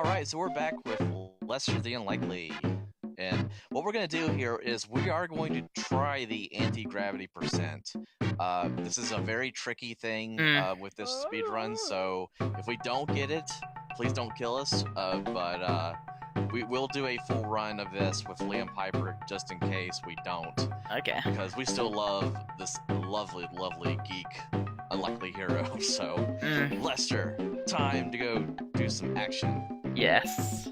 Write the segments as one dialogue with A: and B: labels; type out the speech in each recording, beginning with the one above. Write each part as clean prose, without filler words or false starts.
A: Alright, so we're back with Lesser the Unlikely. And what we're going to do here is we are going to try the anti-gravity percent. This is a very tricky thing with this speed run, so if we don't get it, please don't kill us. But we will do a full run of this with liampiper just in case we don't.
B: Okay.
A: Because we still love this lovely, lovely geek unlikely hero. So, Lester, time to go do some action.
B: Yes.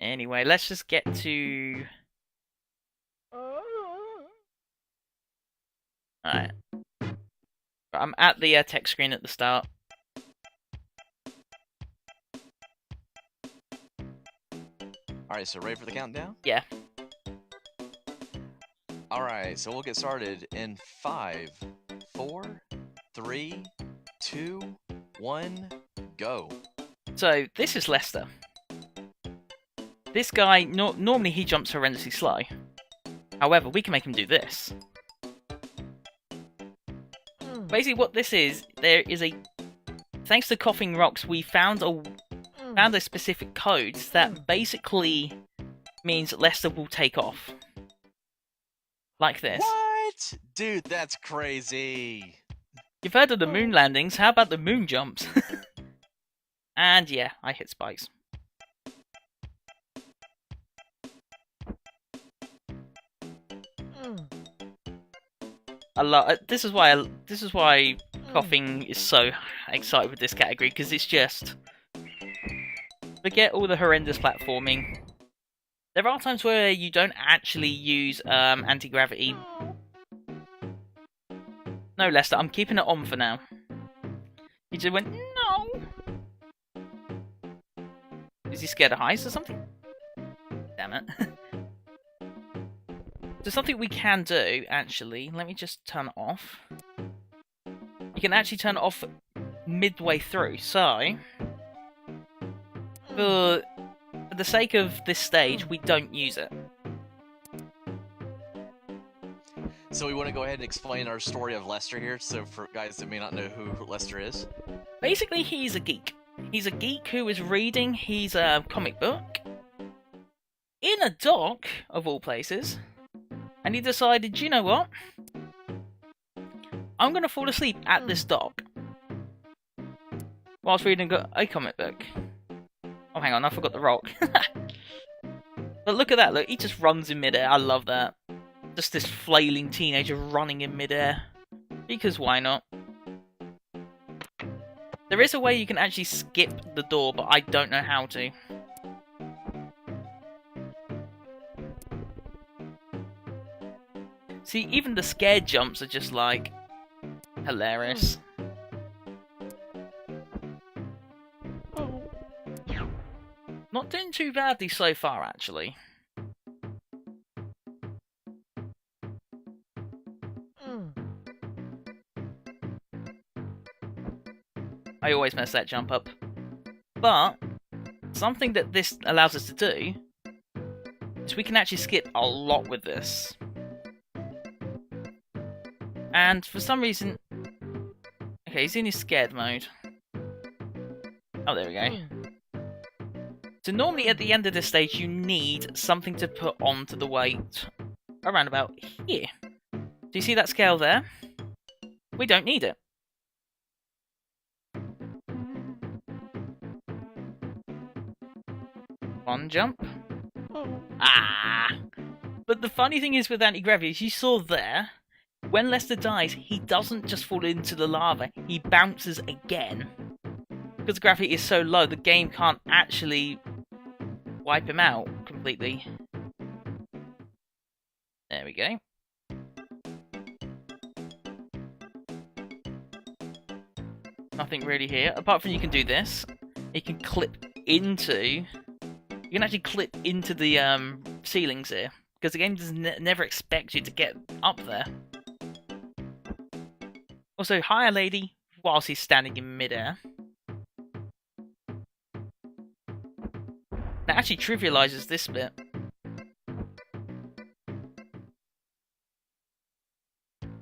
B: Anyway, let's just get to... Alright. I'm at the text screen at the start.
A: Alright, so ready for the countdown?
B: Yeah.
A: Alright, so we'll get started in 5, 4, 3, 2, 1, go.
B: So, this is Lester. This guy, normally he jumps horrendously slow. However, we can make him do this. Basically what this is, there is a... Thanks to Coughing Rocks, we found a specific code that basically means Lester will take off. Like this.
A: What? Dude, that's crazy.
B: You've heard of the moon landings, how about the moon jumps? And yeah, I hit spikes. This is why Coughing is so excited with this category, because it's just... Forget all the horrendous platforming. There are times where you don't actually use anti-gravity. No, Lester, I'm keeping it on for now. He just went, no! Is he scared of heights or something? Damn it. So something we can do, actually, let me just turn it off. You can actually turn it off midway through, so... For the sake of this stage, we don't use it.
A: So we want to go ahead and explain our story of Lester here, so for guys that may not know who Lester is.
B: Basically, he's a geek. He's a geek who is reading his comic book in a dock, of all places, and he decided, you know what? I'm going to fall asleep at this dock whilst reading a comic book. Oh, hang on, I forgot the rock. But look at that, look, he just runs in midair. I love that. Just this flailing teenager running in midair. Because why not? There is a way you can actually skip the door, but I don't know how to. See, even the scared jumps are just like... hilarious. Not doing too badly so far, actually. I always mess that jump up. But, something that this allows us to do is we can actually skip a lot with this. And for some reason... Okay, he's in his scared mode. Oh, there we go. So normally at the end of this stage you need something to put onto the weight around about here. Do you see that scale there? We don't need it. One jump. Ah! But the funny thing is with anti-gravity, as you saw there, when Lester dies, he doesn't just fall into the lava, he bounces again. Because gravity is so low, the game can't actually wipe him out completely. There we go. Nothing really here, apart from you can do this. You can clip into... You can actually clip into the ceilings here. Because the game does never expect you to get up there. Also, hire lady, whilst he's standing in midair. That actually trivializes this bit.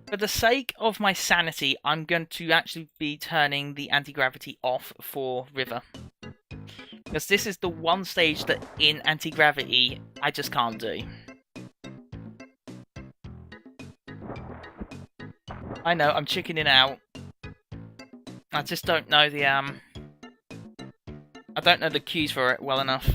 B: For the sake of my sanity, I'm going to actually be turning the anti-gravity off for River. Because this is the one stage that in anti-gravity I just can't do. I know, I'm chickening out. I just don't know the I don't know the cues for it well enough.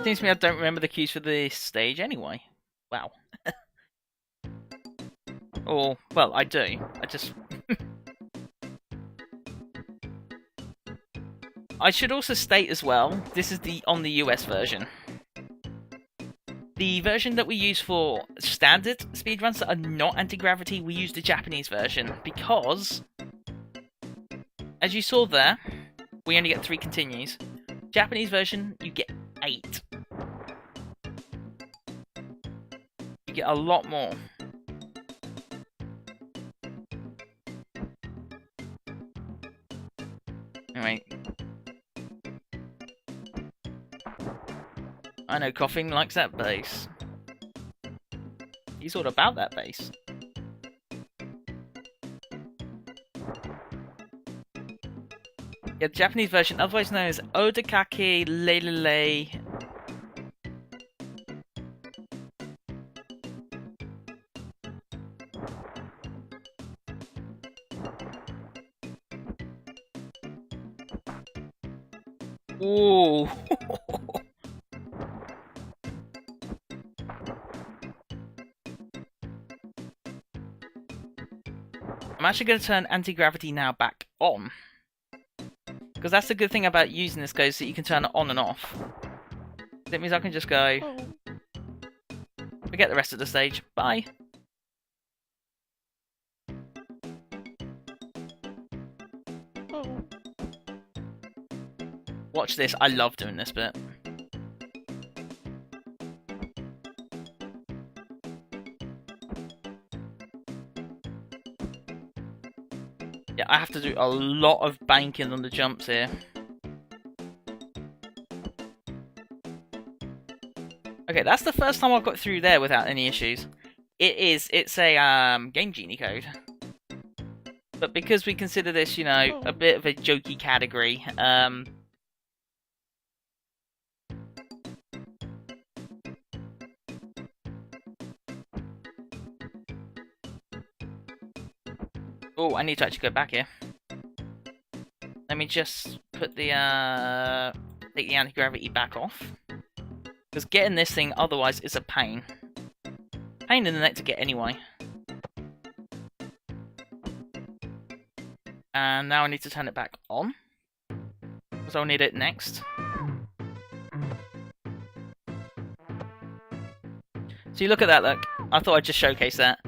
B: Seems to me I don't remember the cues for this stage anyway. Wow. Or, well, I do. I just... I should also state as well, this is on the US version. The version that we use for standard speedruns that are not anti-gravity, we use the Japanese version, because, as you saw there, we only get 3 continues. Japanese version, you get 8. You get a lot more. Anyway. I know Coughing likes that bass. He's all about that bass. Yeah, the Japanese version, otherwise known as Odakake Lelele. Ooh. I'm actually going to turn anti-gravity now back on. Because that's the good thing about using this code, so you can turn it on and off. That means I can just go... Forget the rest of the stage. Bye. Watch this. I love doing this bit. Yeah, I have to do a lot of banking on the jumps here. Okay, that's the first time I've got through there without any issues. It's a Game Genie code. But because we consider this, you know, a bit of a jokey category, oh, I need to actually go back here. Let me just put the, take the anti-gravity back off. Because getting this thing otherwise is a pain. Pain in the neck to get anyway. And now I need to turn it back on. Because I'll need it next. So you look at that, look. I thought I'd just showcase that.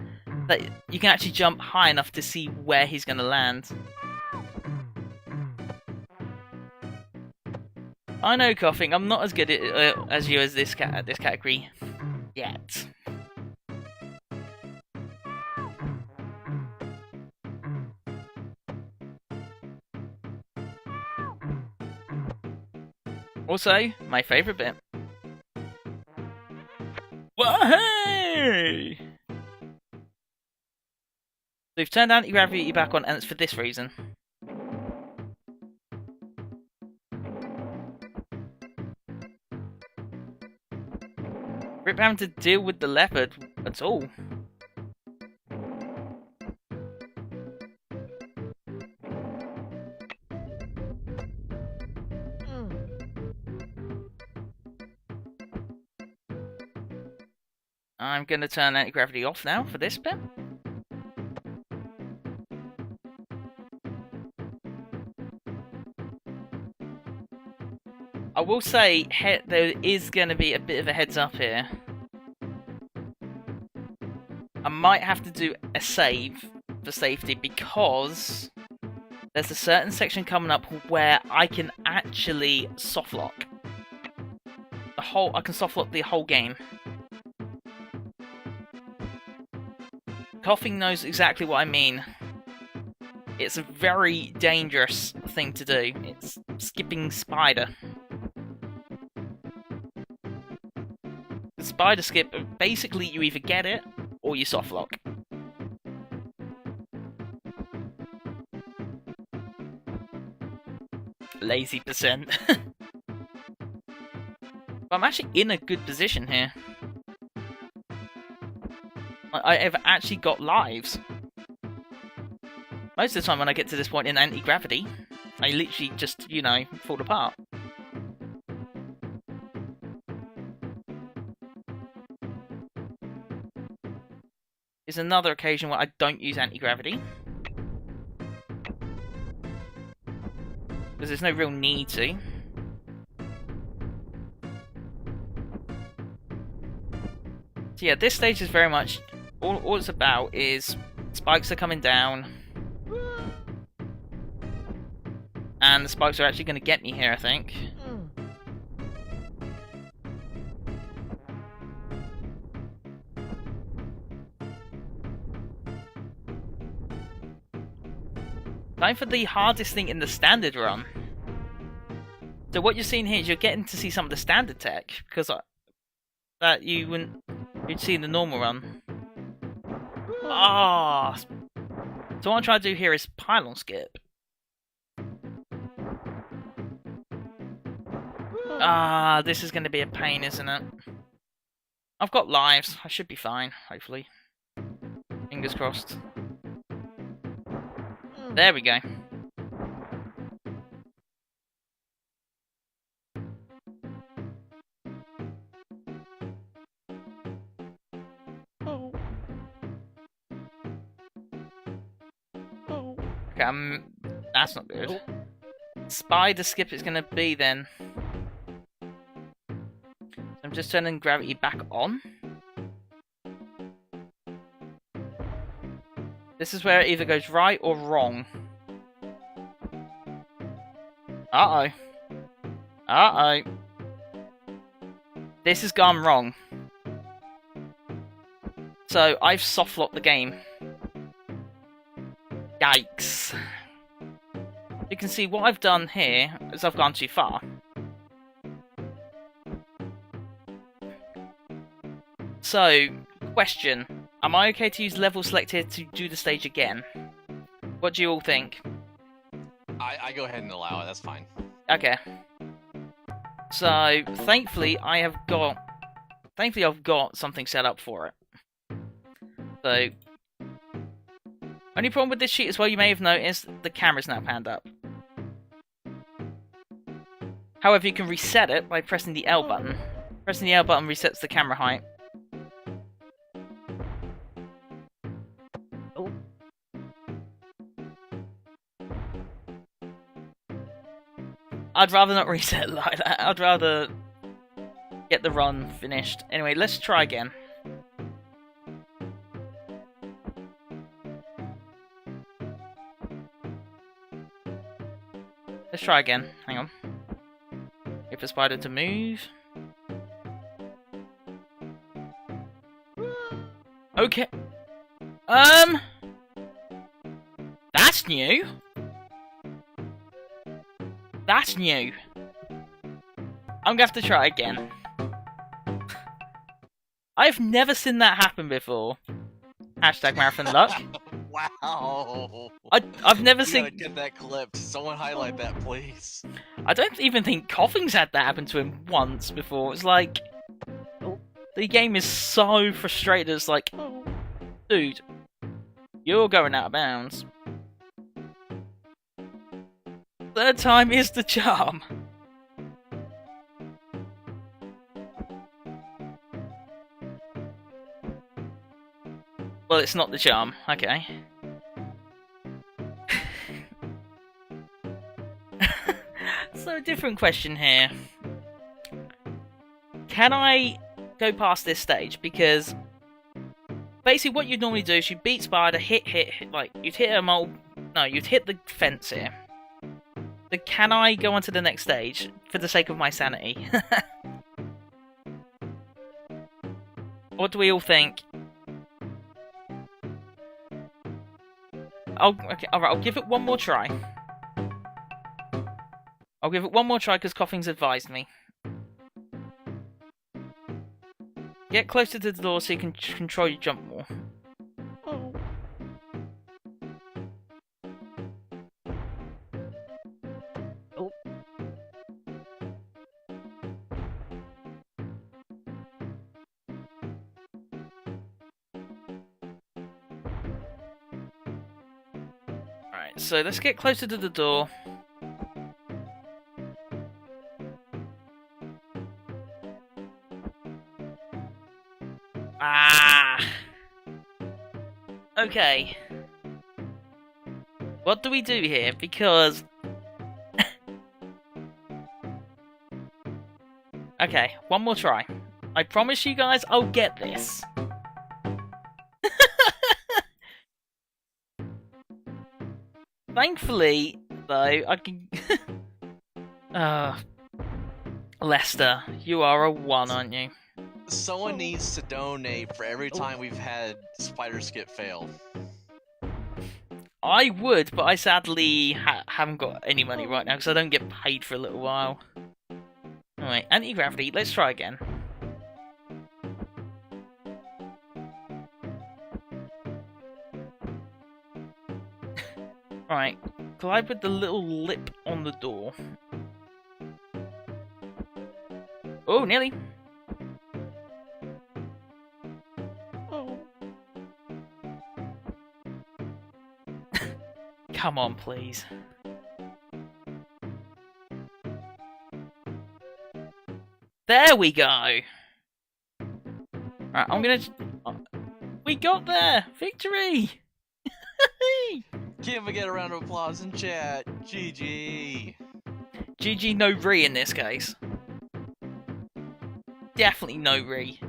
B: That you can actually jump high enough to see where he's going to land. I know, Coughing, I'm not as good at, as you as this category yet. Also, my favourite bit. Wahey! We've turned anti-gravity back on, and it's for this reason. Rip having to deal with the leopard at all. I'm going to turn anti-gravity off now for this bit. I will say there is going to be a bit of a heads up here. I might have to do a save for safety because there's a certain section coming up where I can actually softlock. I can softlock the whole game. Coughing knows exactly what I mean. It's a very dangerous thing to do. It's skipping spider. spider skip, basically you either get it or you soft lock. Lazy percent. But I'm actually in a good position here. I have actually got lives. Most of the time when I get to this point in anti-gravity, I literally just, you know, fall apart. There's another occasion where I don't use anti-gravity. Because there's no real need to. So yeah, this stage is very much... All it's about is spikes are coming down. And the spikes are actually going to get me here, I think. Time for the hardest thing in the standard run. So what you're seeing here is you're getting to see some of the standard tech, because that you'd see in the normal run. Ah! So what I'm trying to do here is pylon skip. Ah, this is going to be a pain, isn't it? I've got lives. I should be fine, hopefully. Fingers crossed. There we go. Okay, that's not good. Spider skip is going to be then. I'm just turning gravity back on. This is where it either goes right or wrong. Uh-oh. Uh-oh. This has gone wrong. So, I've soft-locked the game. Yikes. You can see what I've done here is I've gone too far. So, question. Am I okay to use level select here to do the stage again? What do you all think?
A: I go ahead and allow it, that's fine.
B: Okay. So, thankfully I've got something set up for it. So, only problem with this sheet as well, you may have noticed, the camera's now panned up. However, you can reset it by pressing the L button. Pressing the L button resets the camera height. I'd rather not reset like that. I'd rather get the run finished. Anyway, let's try again. Let's try again. Hang on. Wait for spider to move. Okay. That's new. That's new. I'm gonna have to try again. I've never seen that happen before. Hashtag marathon luck.
A: Wow.
B: I've never
A: You
B: seen.
A: gotta get that clipped. Someone highlight that, please.
B: I don't even think Coughing's had that happen to him once before. It's like the game is so frustrated. It's like, dude, you're going out of bounds. Third time is the charm. Well, it's not the charm. Okay. So, a different question here. Can I go past this stage? Because basically what you'd normally do is you beat spider, hit, like, you'd hit a mole... No, you'd hit the fence here. So can I go on to the next stage, for the sake of my sanity? What do we all think? Okay, alright, I'll give it one more try. I'll give it one more try because Coughing's advised me. Get closer to the door so you can control your jump more. Alright, so let's get closer to the door. Ah! Okay. What do we do here? Because... okay, one more try. I promise you guys I'll get this. Thankfully, though, I can... Lester, you are a 1, aren't you?
A: Someone needs to donate for every time we've had Spider Skip fail.
B: I would, but I sadly haven't got any money right now because I don't get paid for a little while. Alright, anti-gravity, let's try again. Alright, collide with the little lip on the door. Oh, nearly. Come on, please. There we go! Alright, I'm gonna... we got there! Victory!
A: Can't forget a round of applause in chat. GG.
B: GG no re in this case. Definitely no re.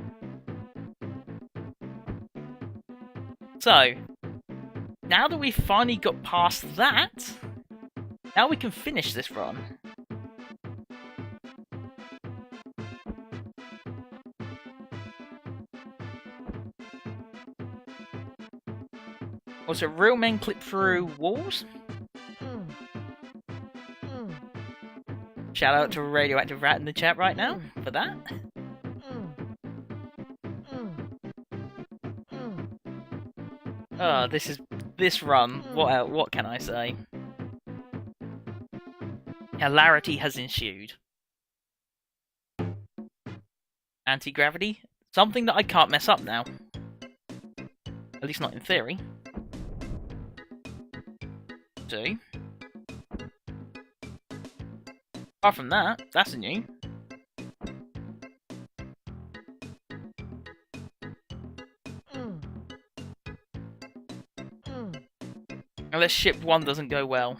B: So, now that we've finally got past that, now we can finish this run. Also, real men clip through walls. Shout out to Radioactive Rat in the chat right now for that. Oh, this run. What can I say? Hilarity has ensued. Anti-gravity, something that I can't mess up now. At least not in theory. 2. Apart from that, that's a new. Unless ship 1 doesn't go well.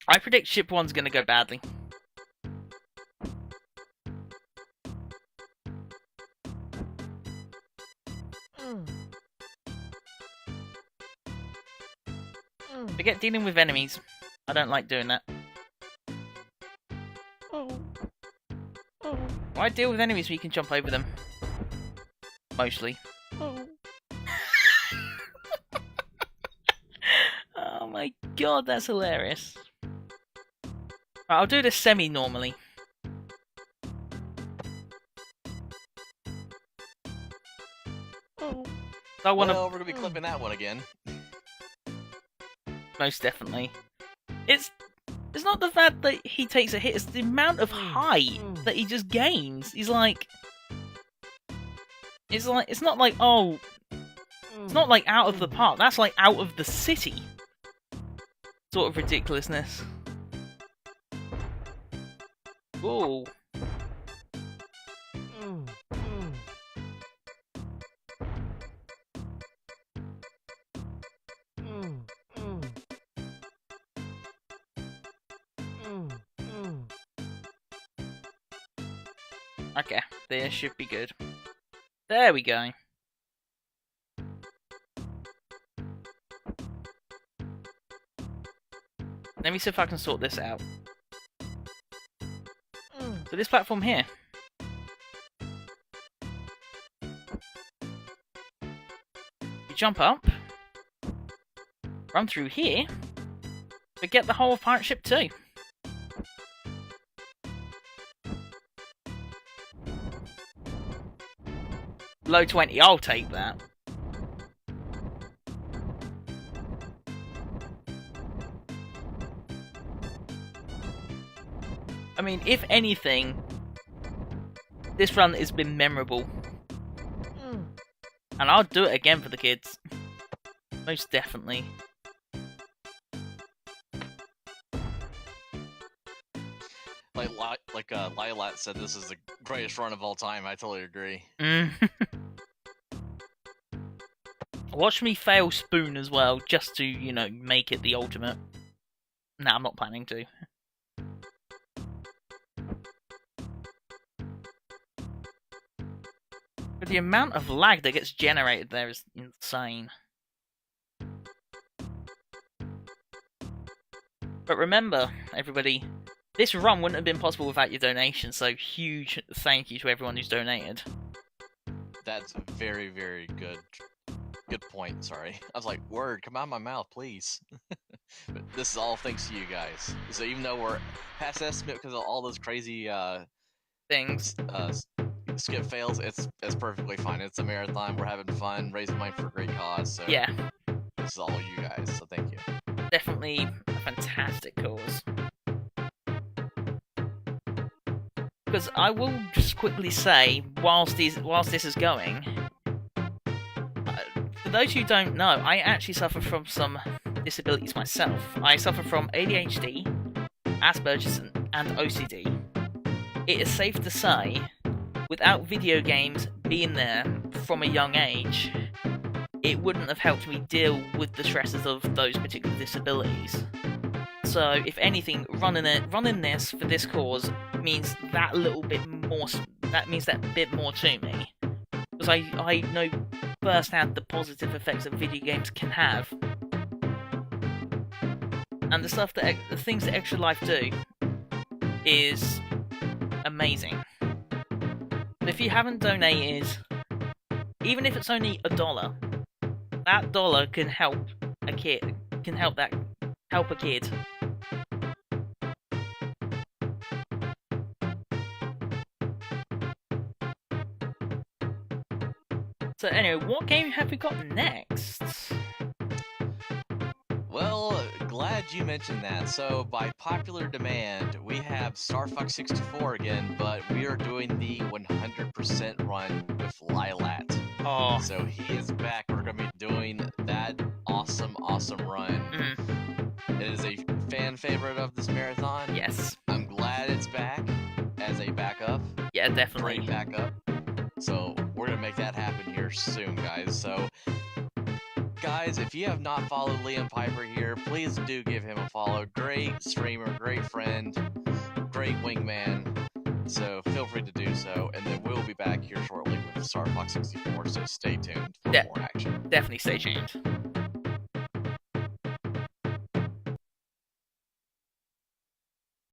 B: I predict ship 1's gonna go badly. Forget dealing with enemies. I don't like doing that. Why deal with enemies when you can jump over them? Mostly. Oh my god, that's hilarious. Right, I'll do this semi-normally. I wanna...
A: well, we're gonna be clipping that one again.
B: Most definitely. It's not the fact that he takes a hit, it's the amount of height that he just gains. He's like... it's not like, oh... it's not like out of the park, that's like out of the city. Sort of ridiculousness. Ooh. Okay, this should be good. There we go. Let me see if I can sort this out. So this platform here. You jump up, run through here, but get the whole of Pirate Ship 2. Low 20, I'll take that. I mean, if anything, this run has been memorable. And I'll do it again for the kids. Most definitely.
A: Like Lilat said, this is the greatest run of all time. I totally agree.
B: Watch me fail Spoon as well, just to, you know, make it the ultimate. Nah, I'm not planning to. But the amount of lag that gets generated there is insane. But remember, everybody, this run wouldn't have been possible without your donation, so huge thank you to everyone who's donated.
A: That's a very, very good point, sorry. I was like, word, come out of my mouth, please. But this is all thanks to you guys. So even though we're past estimate because of all those crazy
B: things,
A: skip fails, it's perfectly fine. It's a marathon, we're having fun, raising money for a great cause, so
B: yeah.
A: This is all you guys, so thank you.
B: Definitely a fantastic cause. Because I will just quickly say, whilst this is going, for those who don't know, I actually suffer from some disabilities myself. I suffer from ADHD, Asperger's, and OCD. It is safe to say, without video games being there from a young age, it wouldn't have helped me deal with the stresses of those particular disabilities. So, if anything, running this for this cause means that little bit more. That means that bit more to me, because I know firsthand the positive effects that video games can have, and the things that Extra Life do is amazing. But if you haven't donated, even if it's only $1, that dollar can help a kid. Help a kid. So anyway, what game have we got next?
A: Well, glad you mentioned that. So by popular demand, we have Star Fox 64 again, but we are doing the 100% run with Lilat.
B: Oh.
A: So he is back. We're going to be doing that awesome run.
B: Mm-hmm.
A: It is a fan favorite of this marathon.
B: Yes.
A: I'm glad it's back as a backup.
B: Yeah, definitely.
A: Great backup. So we're going to make that happen here soon, guys. So, guys, if you have not followed liampiper here, please do give him a follow. Great streamer, great friend, great wingman. So feel free to do so. And then we'll be back here shortly with Star Fox 64. So stay tuned for more action.
B: Definitely stay tuned.